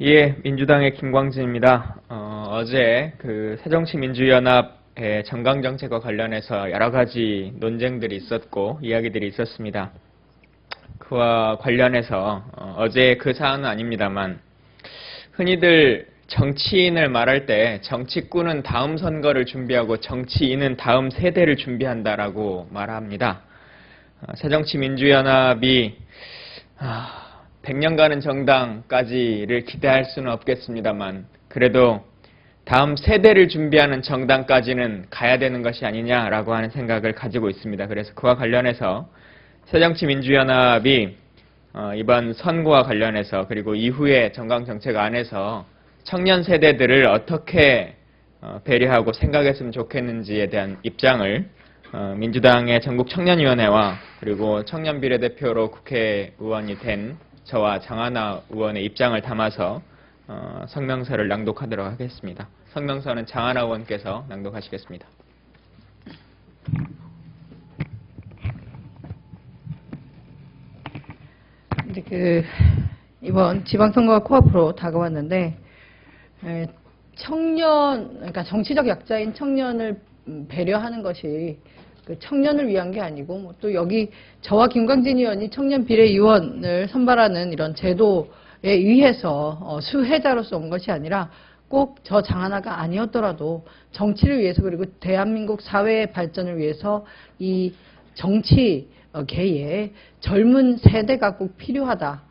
예, 민주당의 김광진입니다. 어제 그 새정치민주연합의 정강정책과 관련해서 여러 가지 논쟁들이 있었고 이야기들이 있었습니다. 그와 관련해서 어제 그 사안은 아닙니다만 흔히들 정치인을 말할 때 정치꾼은 다음 선거를 준비하고 정치인은 다음 세대를 준비한다라고 말합니다. 새정치민주연합이 100년 가는 정당까지를 기대할 수는 없겠습니다만 그래도 다음 세대를 준비하는 정당까지는 가야 되는 것이 아니냐라고 하는 생각을 가지고 있습니다. 그래서 그와 관련해서 새정치민주연합이 이번 선거와 관련해서 그리고 이후에 정강정책 안에서 청년 세대들을 어떻게 배려하고 생각했으면 좋겠는지에 대한 입장을 민주당의 전국청년위원회와 그리고 청년비례대표로 국회의원이 된 저와 장하나 의원의 입장을 담아서 성명서를 낭독하도록 하겠습니다. 성명서는 장하나 의원께서 낭독하시겠습니다. 이번 지방선거가 코앞으로 다가왔는데 그러니까 정치적 약자인 청년을 배려하는 것이 청년을 위한 게 아니고 또 여기 저와 김광진 의원이 청년 비례의원을 선발하는 이런 제도에 의해서 수혜자로서 온 것이 아니라 꼭 저 장하나가 아니었더라도 정치를 위해서 그리고 대한민국 사회의 발전을 위해서 이 정치계에 젊은 세대가 꼭 필요하다.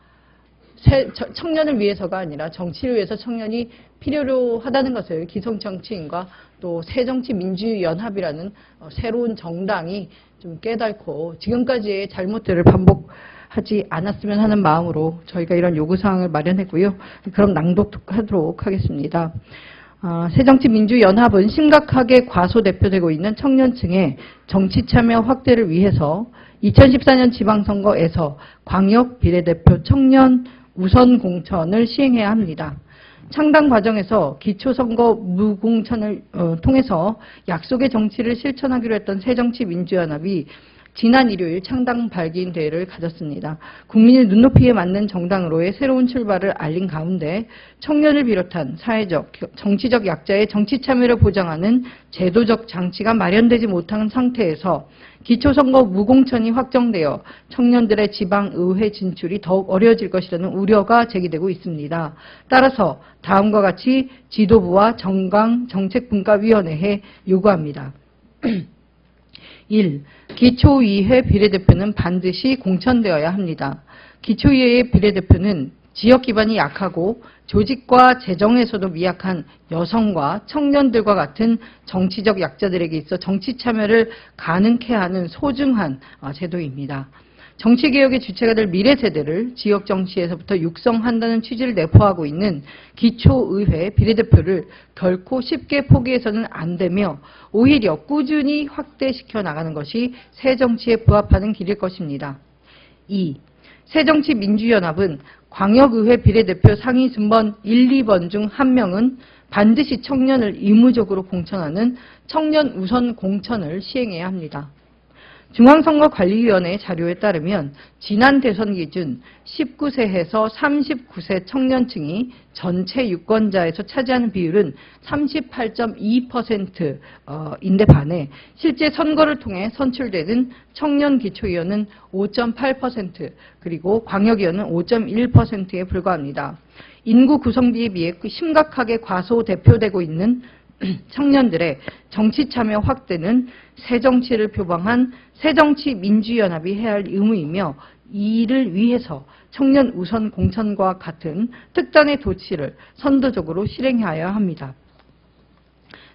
청년을 위해서가 아니라 정치를 위해서 청년이 필요로 하다는 것을 기성정치인과 또 새정치민주연합이라는 새로운 정당이 좀 깨닫고 지금까지의 잘못들을 반복하지 않았으면 하는 마음으로 저희가 이런 요구사항을 마련했고요. 그럼 낭독하도록 하겠습니다. 새정치민주연합은 심각하게 과소대표되고 있는 청년층의 정치참여 확대를 위해서 2014년 지방선거에서 광역비례대표 청년 우선 공천을 시행해야 합니다. 창당 과정에서 기초선거 무공천을 통해서 약속의 정치를 실천하기로 했던 새정치민주연합이 지난 일요일 창당 발기인 대회를 가졌습니다. 국민의 눈높이에 맞는 정당으로의 새로운 출발을 알린 가운데 청년을 비롯한 사회적, 정치적 약자의 정치 참여를 보장하는 제도적 장치가 마련되지 못한 상태에서 기초선거 무공천이 확정되어 청년들의 지방의회 진출이 더욱 어려워질 것이라는 우려가 제기되고 있습니다. 따라서 다음과 같이 지도부와 정강정책분과위원회에 요구합니다. 1. 기초의회 비례대표는 반드시 공천되어야 합니다. 기초의회의 비례대표는 지역 기반이 약하고 조직과 재정에서도 미약한 여성과 청년들과 같은 정치적 약자들에게 있어 정치 참여를 가능케 하는 소중한 제도입니다. 정치개혁의 주체가 될 미래 세대를 지역 정치에서부터 육성한다는 취지를 내포하고 있는 기초의회 비례대표를 결코 쉽게 포기해서는 안 되며 오히려 꾸준히 확대시켜 나가는 것이 새정치에 부합하는 길일 것입니다. 2. 새정치민주연합은 광역의회 비례대표 상위 순번 1, 2번 중 한 명은 반드시 청년을 의무적으로 공천하는 청년 우선 공천을 시행해야 합니다. 중앙선거관리위원회 자료에 따르면 지난 대선 기준 19세에서 39세 청년층이 전체 유권자에서 차지하는 비율은 38.2%인데 반해 실제 선거를 통해 선출되는 청년 기초의원은 5.8% 그리고 광역의원은 5.1%에 불과합니다. 인구 구성비에 비해 심각하게 과소대표되고 있는 청년들의 정치 참여 확대는 새정치를 표방한 새정치민주연합이 해야 할 의무이며 이를 위해서 청년 우선 공천과 같은 특단의 조치를 선도적으로 실행해야 합니다.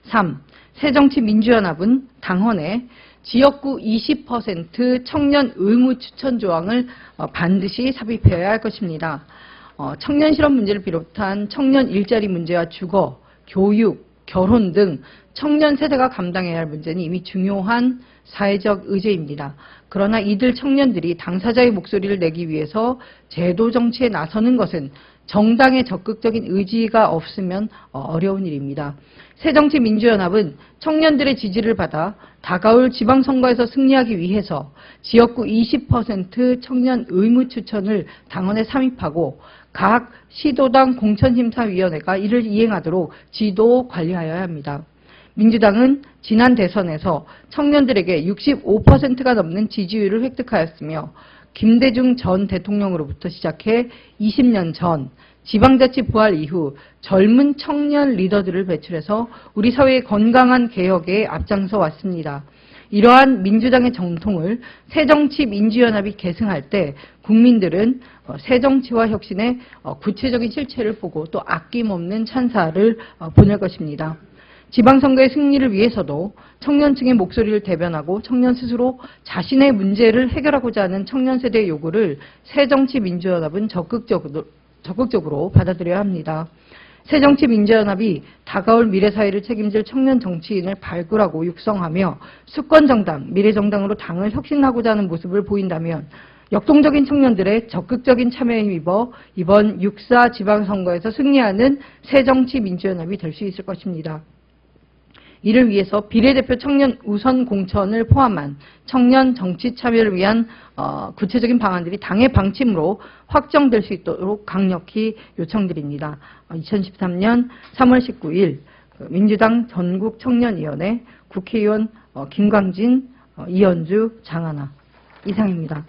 3. 새정치민주연합은 당헌에 지역구 20% 청년 의무 추천 조항을 반드시 삽입해야 할 것입니다. 청년 실업 문제를 비롯한 청년 일자리 문제와 주거, 교육, 결혼 등 청년 세대가 감당해야 할 문제는 이미 중요한 사회적 의제입니다. 그러나 이들 청년들이 당사자의 목소리를 내기 위해서 제도 정치에 나서는 것은 정당의 적극적인 의지가 없으면 어려운 일입니다. 새정치민주연합은 청년들의 지지를 받아 다가올 지방선거에서 승리하기 위해서 지역구 20% 청년 의무추천을 당원에 삼입하고 각 시도당 공천심사위원회가 이를 이행하도록 지도 관리하여야 합니다. 민주당은 지난 대선에서 청년들에게 65%가 넘는 지지율을 획득하였으며 김대중 전 대통령으로부터 시작해 20년 전 지방자치 부활 이후 젊은 청년 리더들을 배출해서 우리 사회의 건강한 개혁에 앞장서 왔습니다. 이러한 민주당의 정통을 새정치민주연합이 계승할 때 국민들은 새정치와 혁신의 구체적인 실체를 보고 또 아낌없는 찬사를 보낼 것입니다. 지방선거의 승리를 위해서도 청년층의 목소리를 대변하고 청년 스스로 자신의 문제를 해결하고자 하는 청년 세대의 요구를 새정치민주연합은 적극적으로 받아들여야 합니다. 새정치민주연합이 다가올 미래사회를 책임질 청년 정치인을 발굴하고 육성하며 수권정당, 미래정당으로 당을 혁신하고자 하는 모습을 보인다면 역동적인 청년들의 적극적인 참여에 힘입어 이번 6.4 지방선거에서 승리하는 새정치민주연합이 될 수 있을 것입니다. 이를 위해서 비례대표 청년 우선 공천을 포함한 청년 정치 참여를 위한 구체적인 방안들이 당의 방침으로 확정될 수 있도록 강력히 요청드립니다. 2013년 3월 19일 민주당 전국청년위원회 국회의원 김광진, 이현주, 장하나 이상입니다.